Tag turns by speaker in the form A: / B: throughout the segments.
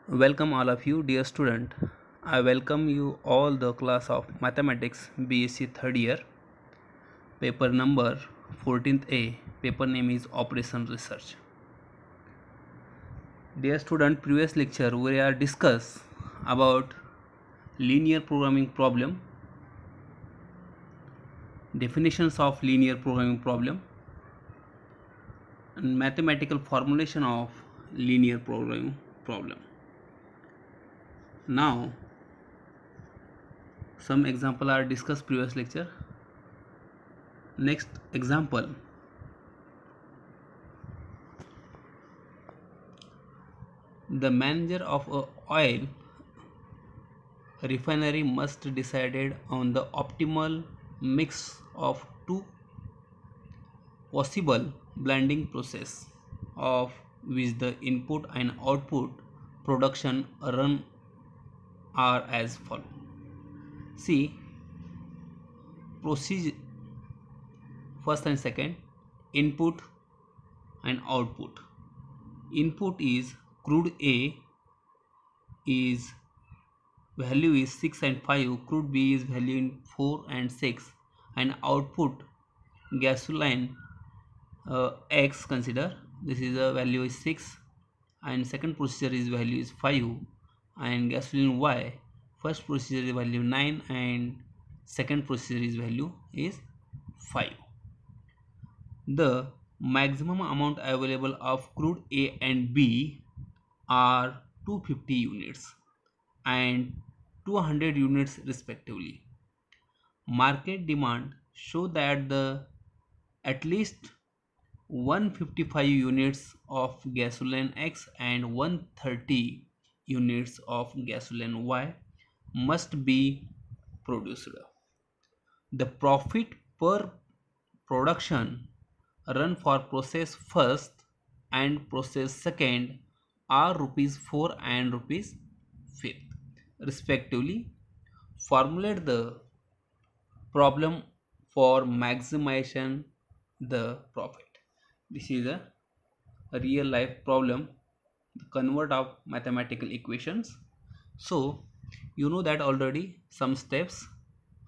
A: Welcome all of you, dear student. I welcome you all the class of Mathematics BSc third year, paper number 14th A. Paper name is Operation Research. Dear student, previous lecture we are discuss about linear programming problem, definitions of linear programming problem, and mathematical formulation of linear programming problem. Now some example are discussed previous lecture. Next example, the manager of a oil refinery must decided on the optimal mix of two possible blending process of which the input and output production run are as follow. See, procedure first and second, input and output. Input is crude A is value is 6 and 5, crude B is value in 4 and 6, and output gasoline X, consider this is a value is 6 and second procedure is value is 5, and gasoline Y first procedure is value 9 and second procedure is value is 5. The maximum amount available of crude A and B are 250 units and 200 units respectively. Market demand show that the at least 155 units of gasoline X and 130 units of gasoline Y must be produced. The profit per production run for process first and process second are rupees 4 and rupees 5 respectively. Formulate the problem for maximization the profit. This is a real life problem, convert of mathematical equations. So you know that already some steps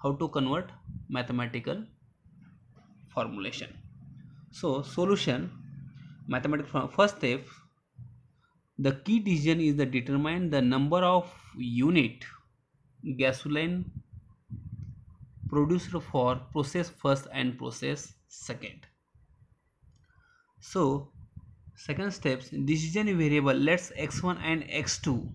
A: how to convert mathematical formulation. So solution, mathematical first step, the key decision is to determine the number of unit gasoline produced for process first and process second. So second steps, decision variable, let's x1 and x2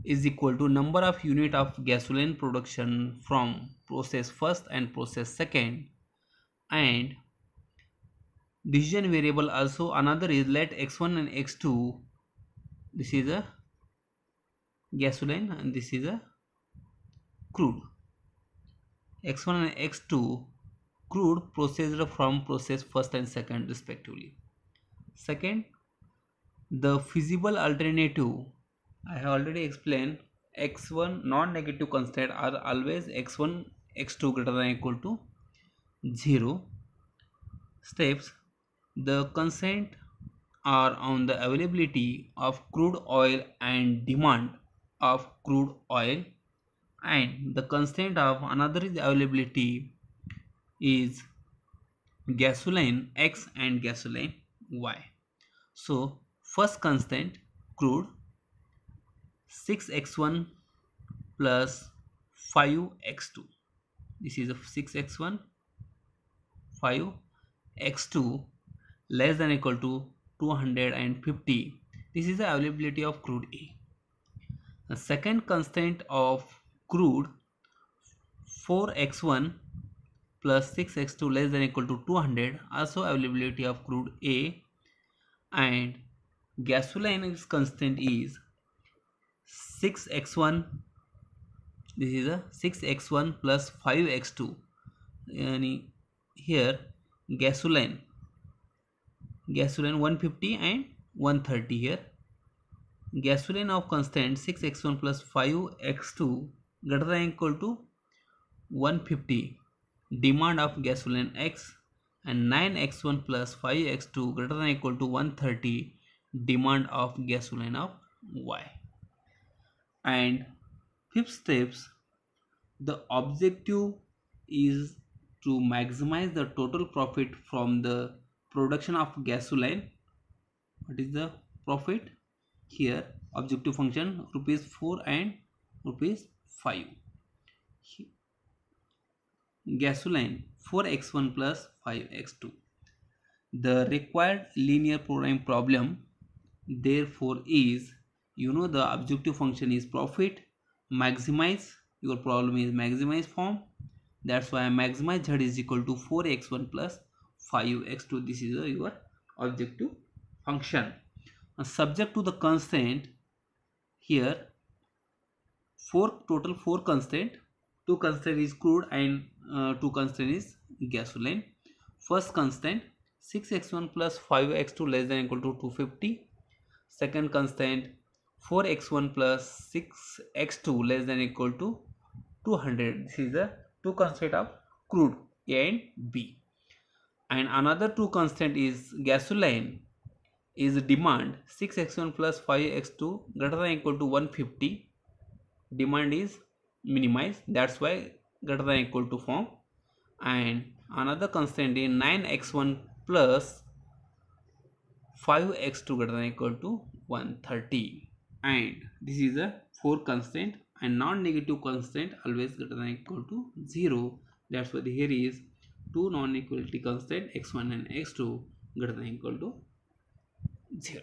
A: is equal to number of unit of gasoline production from process first and process second, and decision variable also another is let x1 and x2, this is a gasoline and this is a crude, x1 and x2 crude processed from process first and second respectively. Second, the feasible alternative, I have already explained, x1 non-negative constant are always x1 x2 greater than or equal to 0. Steps, the constant are on the availability of crude oil and demand of crude oil, and the constant of another is availability is gasoline X and gasoline Y. So first constant crude 6x1 plus 5x2, this is a 6x1 5x2 less than or equal to 250, this is the availability of crude A. The second constant of crude 4x1 plus 6x2 less than or equal to 200, also availability of crude A, and gasoline constant is 6x1, this is a 6x1 plus 5x2, and here gasoline 150 and 130, here gasoline of constant 6x1 plus 5x2 greater than or equal to 150, demand of gasoline X, and 9x1 plus 5x2 greater than or equal to 130, demand of gasoline of Y. And fifth steps, the objective is to maximize the total profit from the production of gasoline. What is the profit? Here objective function rupees 4 and rupees 5. Gasoline 4x1 plus 5x2. The required linear programming problem therefore is, the objective function is profit, maximize, your problem is maximize form, that's why maximize z is equal to 4x1 plus 5x2. This is your objective function. Subject to the constraint, here total 4 constraint, 2 constraint is crude and 2 constraint is gasoline. First constraint 6x1 plus 5x2 less than equal to 250. Second constraint 4x1 plus 6x2 less than equal to 200. This is the 2 constraint of crude A and B. And another 2 constraint is gasoline is demand 6x1 plus 5x2 greater than equal to 150. Demand is minimized, that's why greater than equal to form. And another constraint is 9x1 plus 5x2 greater than equal to 130. And this is a 4 constraint, and non-negative constraint always greater than equal to 0. That's why here is 2 non-equality constraint x1 and x2 greater than equal to 0.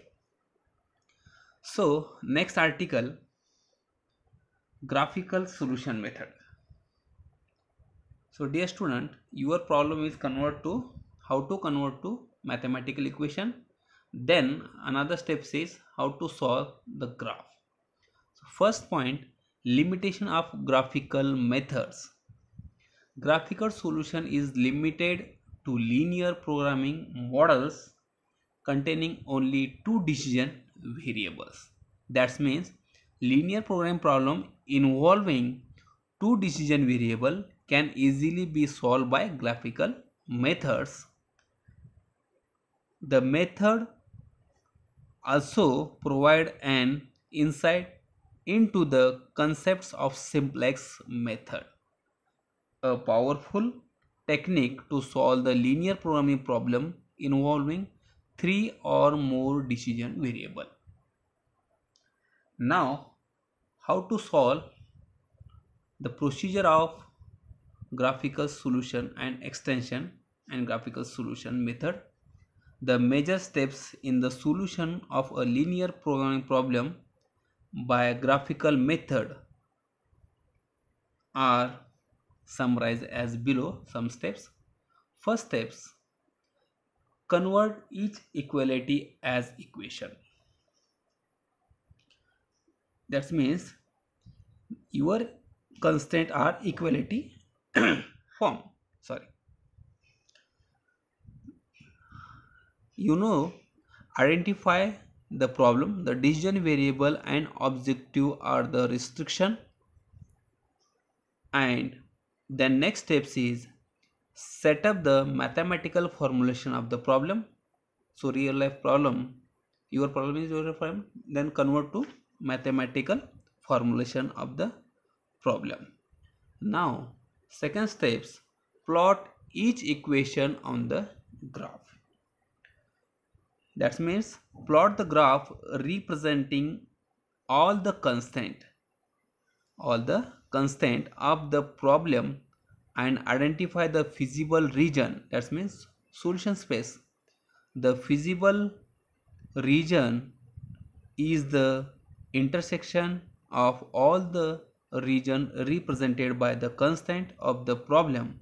A: So next article, graphical solution method. So dear student, your problem is how to convert to mathematical equation. Then another step says how to solve the graph. So first point, limitation of graphical methods. Graphical solution is limited to linear programming models containing only 2 decision variables. That means linear programming problem involving 2 decision variable can easily be solved by graphical methods. The method also provide an insight into the concepts of simplex method, a powerful technique to solve the linear programming problem involving 3 or more decision variable. Now, how to solve the procedure of graphical solution and extension and graphical solution method. The major steps in the solution of a linear programming problem by graphical method are summarized as below. Some steps. First steps, convert each equality as equation. That means your constraint are equality form. Identify the problem, the decision variable and objective are the restriction. And then next steps is set up the mathematical formulation of the problem. So real life problem, your problem is your problem, then convert to mathematical formulation of the problem. Now second steps, plot each equation on the graph. That means plot the graph representing all the constraint of the problem and identify the feasible region. That means solution space. The feasible region is the intersection of all the region represented by the constraint of the problem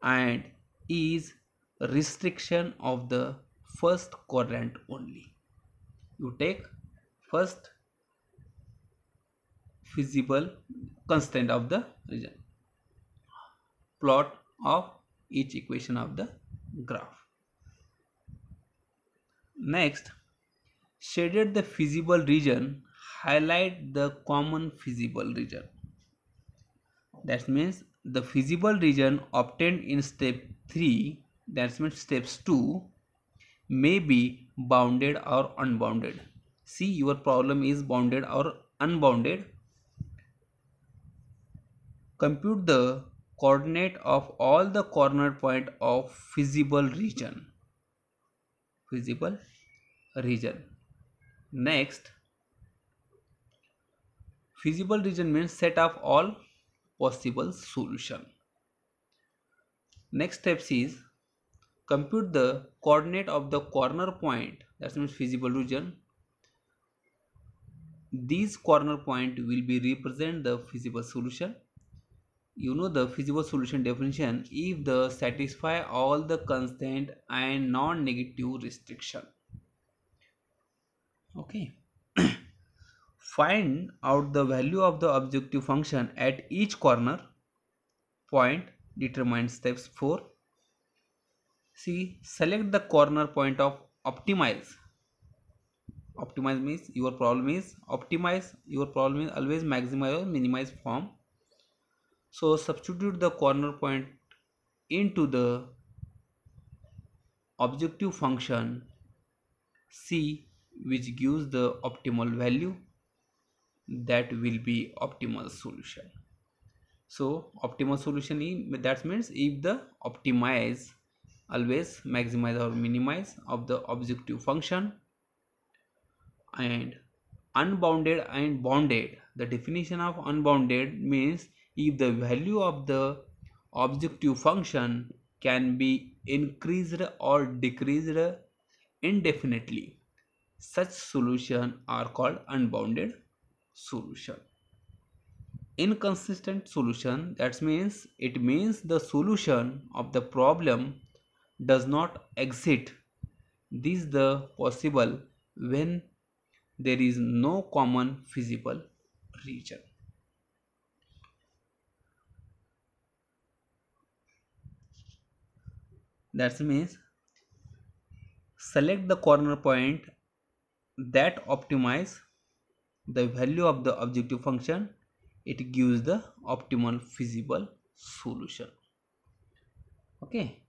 A: and is restriction of the first quadrant only. You take first feasible constraint of the region. Plot of each equation of the graph. Next, shaded the feasible region, highlight the common feasible region. That means the feasible region obtained in step 3, that means steps 2, may be bounded or unbounded. See, your problem is bounded or unbounded. Compute the coordinate of all the corner point of feasible region. Feasible region. Next, feasible region means set of all possible solution. Next steps is compute the coordinate of the corner point, that means feasible region. These corner point will be represent the feasible solution. You know the feasible solution definition: if the satisfy all the constant and non-negative restriction. Okay. Find out the value of the objective function at each corner point. Determine steps 4. See, select the corner point of optimize. Optimize means your problem is optimize. Your problem is always maximize or minimize form. So substitute the corner point into the objective function C, which gives the optimal value. That will be optimal solution. So optimal solution is, that means if the optimize always maximize or minimize of the objective function, and unbounded and bounded. The definition of unbounded means if the value of the objective function can be increased or decreased indefinitely, such solution are called unbounded solution. Inconsistent solution, that means it means the solution of the problem does not exist. This is the possible when there is no common feasible region. That means select the corner point that optimize the value of the objective function. It gives the optimal feasible solution. Okay,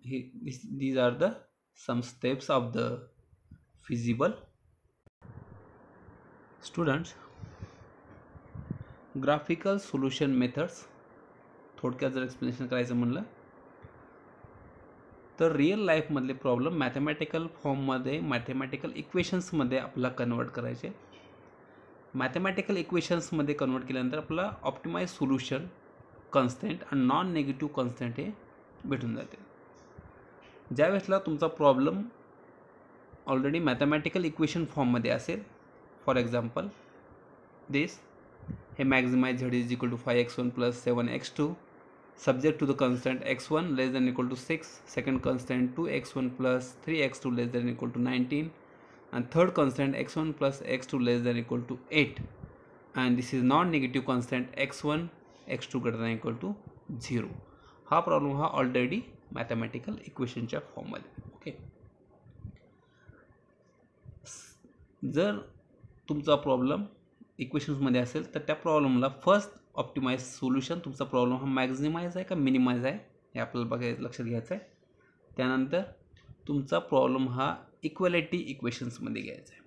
A: these are the some steps of the feasible. Students, graphical solution methods थोडक्यात जर explanation करायचं म्हणलं तर real लाईफमधले problem mathematical फॉर्ममध्ये mathematical इक्वेशन्समध्ये आपल्याला convert करायचे. Mathematical इक्वेशन्समध्ये convert केल्यानंतर आपल्याला ऑप्टिमाइज सोल्युशन कॉन्स्टंट आणि नॉन नेगेटिव्ह कॉन्स्टंट हे भेटून जाते. ज्यावेळेसला तुमचा प्रॉब्लेम ऑलरेडी मॅथमॅटिकल इक्वेशन फॉर्ममध्ये असेल, फॉर एक्झाम्पल दिस हे maximize z is equal to 5x1 plus 7x2 subject to the constant x1 less than equal to 6, second constant 2x1 plus 3x2 less than equal to 19, and third constant x1 plus x2 less than equal to 8, and this is non-negative constant x1 x2 greater than equal to 0. हा problem हा already mathematical इक्वेशनच्या फॉर्ममध्ये. Okay, जर तुमचा problem इक्वेशन्समध्ये असेल तर त्या प्रॉब्लेमला first optimise solution, तुमचा problem हा मॅक्झिमाइज आहे का मिनिमाइज आहे हे आपल्याला बघायचं, लक्षात घ्यायचं आहे. त्यानंतर तुमचा प्रॉब्लेम हा इक्वॅलिटी इक्वेशन्समध्ये घ्यायचा आहे.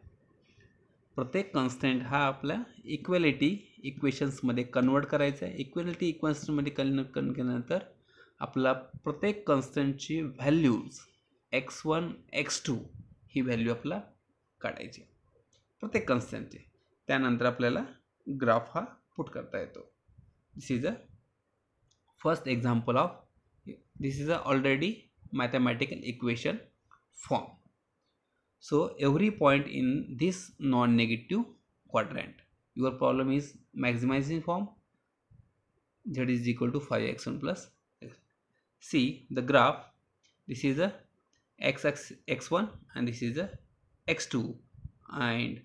A: प्रत्येक कॉन्स्टंट हा आपल्या इक्वॅलिटी इक्वेशन्समध्ये कन्वर्ट करायचा आहे. इक्वॅलिटी इक्वेशन्समध्ये कन्वर्ट केल्यानंतर आपला प्रत्येक कॉन्स्टंटची व्हॅल्यूज x1 x2 ही व्हॅल्यू आपल्याला काढायची प्रत्येक कॉन्स्टंटची. त्यानंतर आपल्याला ग्राफ हा पुट करता येतो. This is a first example of this is a already mathematical equation form. So every point in this non-negative quadrant, your problem is maximizing form, z is equal to 5x1 plus. See the graph, this is a x1 and this is a x2, and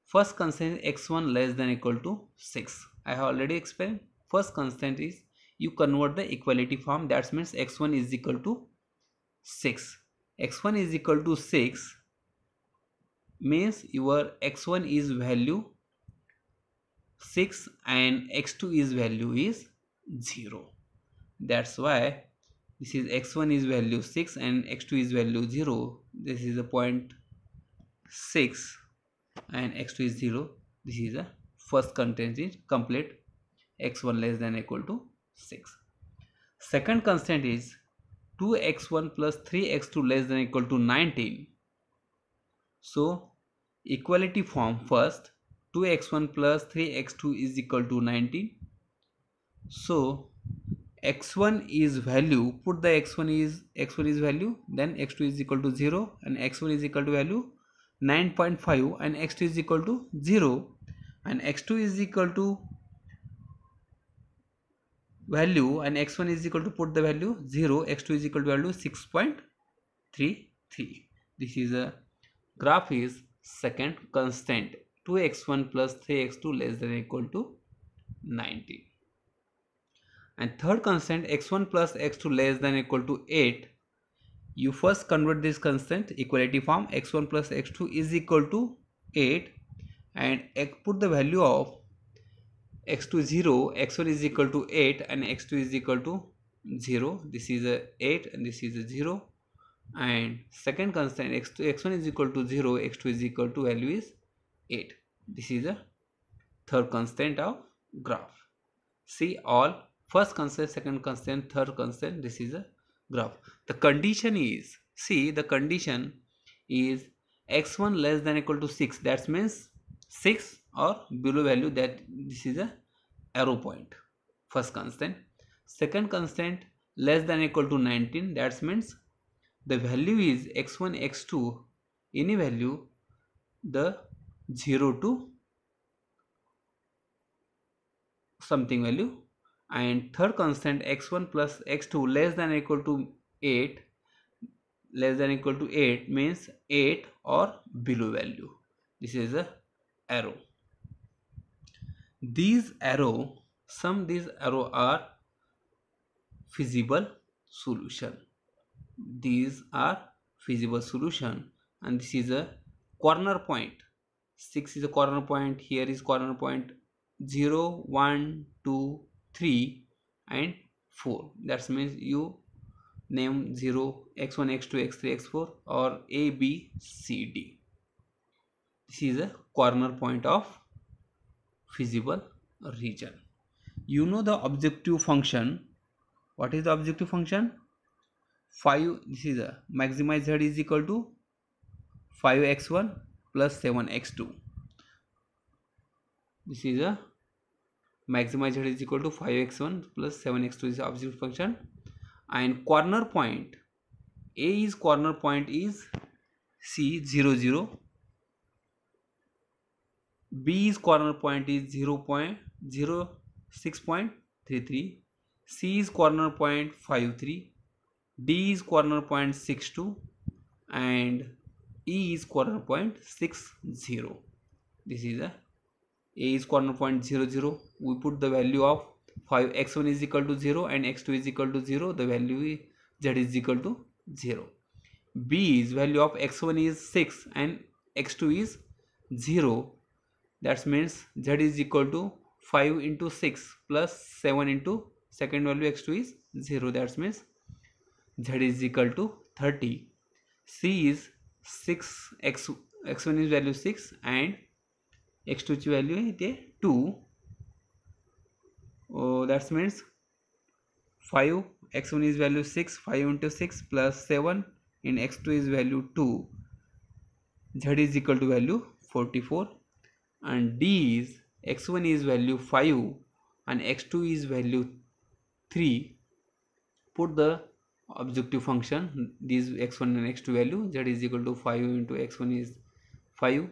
A: first constant is x1 less than equal to 6. I have already explained. First constant is you convert the equality form, that means x1 is equal to 6. x1 is equal to 6 means your x1 is value 6 and x2 is value is 0. That's why this is x1 is value 6 and x2 is value 0. This is a point 6 and x2 is 0. This is a first content is complete x1 less than or equal to 6. Second constant is 2x1 plus 3x2 less than or equal to 19. So equality form first, 2x1 plus 3x2 is equal to 19. So x1 is value, put the x1 is value, then x2 is equal to 0 and x1 is equal to value 9.5 and x2 is equal to 0 and x2 is equal to value and x1 is equal to, put the value 0, x2 is equal to value 6.33. This is a graph is second constant, 2x1 plus 3x2 less than or equal to 19. And third constant, x1 plus x2 less than or equal to 8. You first convert this constant equality form, x1 plus x2 is equal to 8 and put the value of x2 0, x1 is equal to 8 and x2 is equal to 0. This is a 8 and this is a 0. And second constant, x1 is equal to 0, x2 is equal to value is 8. This is a third constant of graph. See all, first constant, second constant, third constant, this is a graph. The condition is, see the condition is x1 less than or equal to 6, that means 6 or below value, that this is a arrow point, first constant. Second constant less than or equal to 19, that means the value is x1 x2 any value, the 0 to something value. And third constant x1 plus x2 less than or equal to 8, less than or equal to 8 means 8 or below value. This is a arrow. These arrow are feasible solution. These are feasible solution and this is a corner point. 6 is a corner point, here is corner point 0, 1, 2, 3 and 4. That means you name 0, x1, x2, x3, x4 or a, b, c, d. This is a corner point of feasible region. You know the objective function. What is the objective function? 5, this is a maximize z is equal to 5x1 plus 7x2. This is a maximize z is equal to 5x1 plus 7x2 is the objective function. And corner point, a is corner point is c 0, 0. B is corner point is 0.06.33. C is corner point 53. D is corner point 62 and E is corner point 60. This is a is corner point 0, 0. We put the value of 5x1 is equal to 0 and x2 is equal to 0. The value is z is equal to 0. B is value of x1 is 6 and x2 is 0. That means z is equal to 5 into 6 plus 7 into second value x2 is 0. That means z is equal to 30. C is 6, x1 is value 6 and x2 value is 2. That means 5, x1 is value 6, 5 into 6 plus 7 in x2 is value 2. Z is equal to value 44 and D is x1 is value 5 and x2 is value 3. Put the objective function, these x1 and x2 value, z is equal to 5 into x1 is 5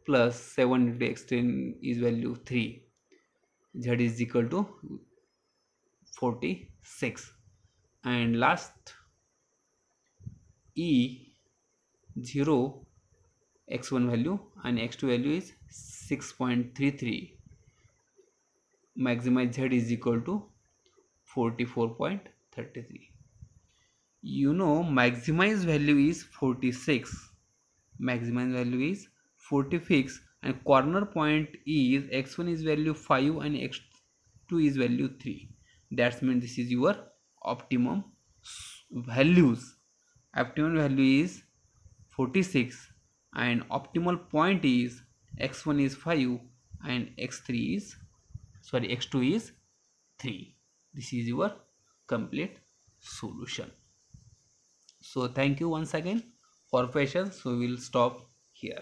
A: plus 7 into x2 is value 3. Z is equal to 46 and last E 0 x1 value and x2 value is 6.33. Maximize z is equal to 44.33. You know maximize value is 46, maximum value is 46 and corner point is x1 is value 5 and x2 is value 3. That means this is your optimum values. Optimum value is 46 and optimal point is x1 is 5 and x3 is sorry, x2 is 3. This is your complete solution. So thank you once again for patience. So we will stop here.